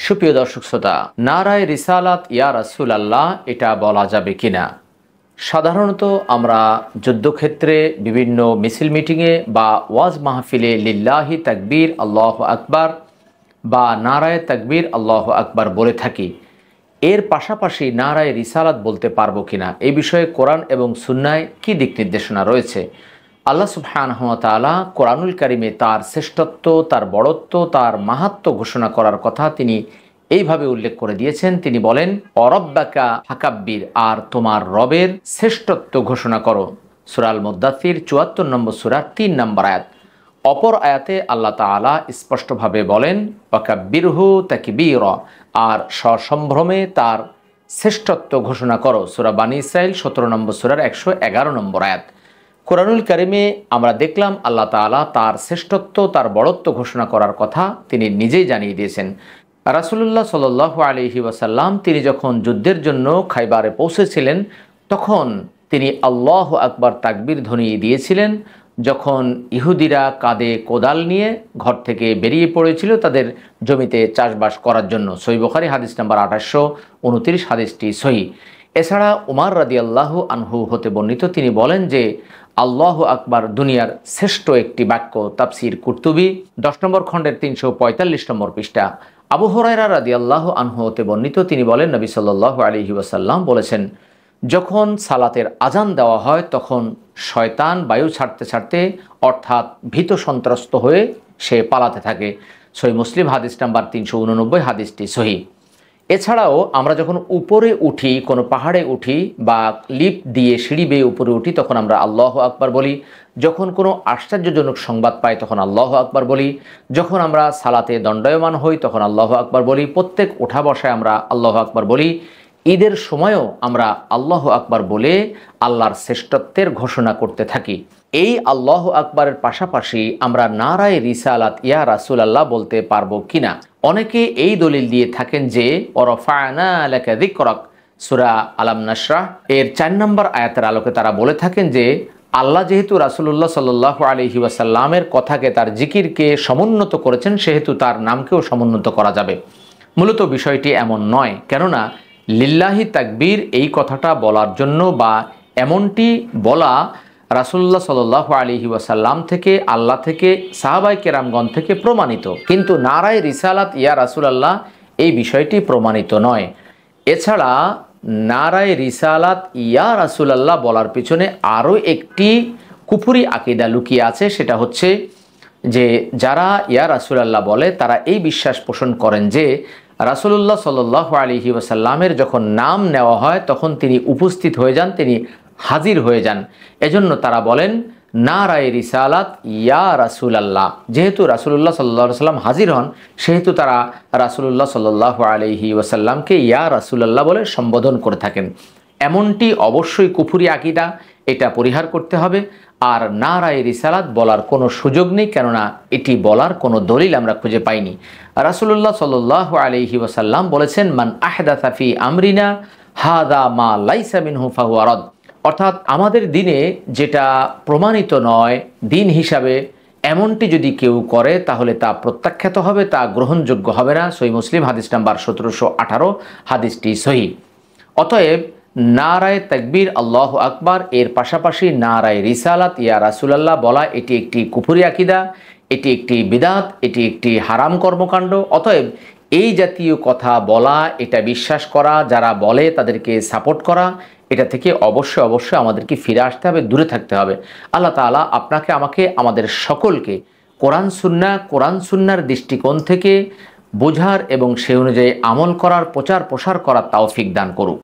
সুপ্রিয় দর্শক শ্রোতা, নারায়ে রিসালাত ইয়া রাসূলুল্লাহ এটা বলা যাবে কিনা? সাধারণত আমরা যুদ্ধক্ষেত্রে বিভিন্ন মিছিল মিটিংয়ে বা ওয়াজ মাহফিলে লিল্লাহি তাকবীর আল্লাহু আকবার বা নারায়ে তাকবীর আল্লাহু আকবার বলে থাকি। এর পাশাপাশি নারায়ে রিসালাত বলতে পারবো কিনা, এই বিষয়ে কোরআন এবং সুন্নায় কি দিক নির্দেশনা রয়েছে? আল্লাহ সুবহানাহু ওয়া তাআলা কোরআনুল কারিমে তার শ্রেষ্ঠত্ব, তার বড়ত্ব, তার মাহাত্ম্য ঘোষণা করার কথা তিনি এইভাবে উল্লেখ করে দিয়েছেন। তিনি বলেন, অরব্বাকা ফাকাব্বির, আর তোমার রবের শ্রেষ্ঠত্ব ঘোষণা করো। সূরা আল মুদ্দাথির ৭৪ নম্বর সূরার ৩ নম্বর আয়াত। অপর আয়াতে আল্লাহ তাআলা স্পষ্টভাবে বলেন, ওয়াকাব্বিরহু তাকবীরা, আর সসম্ভ্রমে তার শ্রেষ্ঠত্ব ঘোষণা করো। সূরা বানী ইসরাঈল ১৭ নম্বর সূরার ১১১ নম্বর আয়াত। কোরআনুল কারিমে আমরা দেখলাম আল্লাহ তাআলা তার শ্রেষ্ঠত্ব, তার বড়ত্ব ঘোষণা করার কথা তিনি নিজেই জানিয়ে দিয়েছেন। রাসূলুল্লাহ সাল্লাল্লাহু আলাইহি ওয়াসাল্লাম তিনি যখন যুদ্ধের জন্য খাইবারে পৌঁছেছিলেন, তখন তিনি আল্লাহু আকবার তাকবীর ধ্বনি দিয়েছিলেন। যখন ইহুদিরা কাঁধে কোদাল নিয়ে ঘর থেকে বেরিয়ে পড়েছিল তাদের জমিতে চাষবাস করার জন্য। সহিহ বুখারী হাদিস নাম্বার ৮২৯ হাদিসটি সহিহ। এছাড়া উমর রাদিয়াল্লাহু আনহু হতে বর্ণিত, তিনি বলেন যে আল্লাহু আকবার দুনিয়ার শ্রেষ্ঠ একটি বাক্য। তাফসির কুরতুবী ১০ নম্বর খণ্ডের ৩৪৫ নম্বর পৃষ্ঠা। আবু হুরায়রা রাদিয়াল্লাহু আনহু হতে বর্ণিত, তিনি বলেন, নবী সাল্লাল্লাহু আলাইহি ওয়াসাল্লাম বলেছেন, যখন সালাতের আজান দেওয়া হয় তখন শয়তান বায়ু ছাড়তে ছাড়তে অর্থাৎ ভীত সন্ত্রস্ত হয়ে সে পালাতে থাকে। সহিহ মুসলিম হাদিস নাম্বার ৩৮৯ হাদিসটি সহিহ। এছাড়াও আমরা যখন উপরে উঠি, কোনো পাহাড়ে উঠি বা লিফট দিয়ে সিঁড়ি বেয়ে উপরে উঠি, তখন আমরা আল্লাহু আকবার বলি। যখন কোনো আশ্চর্যজনক সংবাদ পাই তখন আল্লাহু আকবার বলি। যখন আমরা সালাতে দণ্ডায়মান হই তখন আল্লাহু আকবার বলি। প্রত্যেক ওঠা বসায় আমরা আল্লাহু আকবার বলি। ঈদের সময়ও আমরা আল্লাহু আকবার বলে আল্লাহর শ্রেষ্ঠত্বের ঘোষণা করতে থাকি। এই আল্লাহু আকবারের পাশাপাশি আমরা নারায়ে রিসালাত ইয়া রাসূলুল্লাহ বলতে পারবো কিনা? অনেকে এই দলিল দিয়ে থাকেন যে ওয়ারাফা'না লাকা যিকরাক, সূরা আলাম নাশরাহ এর ৪ নম্বর আয়াতের আলোকে তারা বলে থাকেন যে আল্লাহ যেহেতু রাসূলুল্লাহ সাল্লাল্লাহু আলাইহি ওয়াসাল্লামের কথাকে, তার জিকিরকে সমুন্নত করেছেন, সেহেতু তার নামকেও সমুন্নত করা যাবে। মূলত বিষয়টি এমন নয়, কেননা লিল্লাহি তাকবীর এই কথাটা বলার জন্য বা এমনটি বলা রাসূলুল্লাহ সাল্লাল্লাহু আলাইহি ওয়াসাল্লাম থেকে, আল্লাহ থেকে, সাহাবায়ে কেরামগণ থেকে প্রমাণিত, কিন্তু নারায়ে রিসালাত ইয়া রাসূলুল্লাহ এই বিষয়টি প্রমাণিত নয়। এছাড়া নারায়ে রিসালাত ইয়া রাসূলুল্লাহ বলার পিছনে আরও একটি কুফরি আকীদা লুকিয়ে আছে। সেটা হচ্ছে যে যারা ইয়া রাসূলুল্লাহ বলে তারা এই বিশ্বাস পোষণ করেন যে রাসূলুল্লাহ সাল্লাল্লাহু আলাইহি ওয়াসাল্লামের যখন নাম নেওয়া হয় তখন তিনি উপস্থিত হয়ে যান, তিনি হাজির হয়ে যান। এজন্য তারা বলেন নারায়ে রিসালাত ইয়া রাসূলুল্লাহ। যেহেতু রাসূলুল্লাহ সাল্লাল্লাহু আলাইহি ওয়াসাল্লাম হাজির হন, সেহেতু তারা রাসূলুল্লাহ সাল্লাল্লাহু আলাইহি ওয়াসাল্লামকে ইয়া রাসূলুল্লাহ বলে সম্বোধন করে থাকেন। এমনটি অবশ্যই কুফরি আকীদা, এটা পরিহার করতে হবে। আর নারায়ে রিসালাত বলার কোনো সুযোগ নেই, কেননা এটি বলার কোনো দলিল আমরা খুঁজে পাইনি। রাসূলুল্লাহ সাল্লাল্লাহু আলাইহি ওয়াসাল্লাম বলেছেন, মান আহদাসা ফি আমরিনা হাযা মা লাইসা মিনহু ফাহুয়া রাদ, অর্থাৎ আমাদের দিনে যেটা প্রমাণিত নয় দিন হিসাবে, এমনটি যদি কেউ করে তাহলে তা প্রত্যাখ্যাত হবে, তা গ্রহণযোগ্য হবে না। সহিহ মুসলিম হাদিস নাম্বার ১৭১৮ হাদিসটি সহিহ। অতএব নারায়ে তাকবীর আল্লাহু আকবার এর পাশাপাশি নারায়ে রিসালাত ইয়া রাসূলুল্লাহ বলা এটি একটি কুফরি আকীদা, এটি একটি বিদআত, এটি একটি হারাম কর্মকাণ্ড। অতএব এই জাতীয় কথা বলা, এটা বিশ্বাস করা, যারা বলে তাদেরকে সাপোর্ট করা, এটা থেকে অবশ্যই আমাদেরকে ফিরে আসতে হবে, দূরে থাকতে হবে। আল্লাহ তাআলা আপনাকে, আমাকে, আমাদের সকলকে কোরআন সুন্নাহর দৃষ্টিকোণ থেকে বোঝার এবং সে অনুযায়ী আমল করার, প্রচার প্রসার করার তৌফিক দান করুক।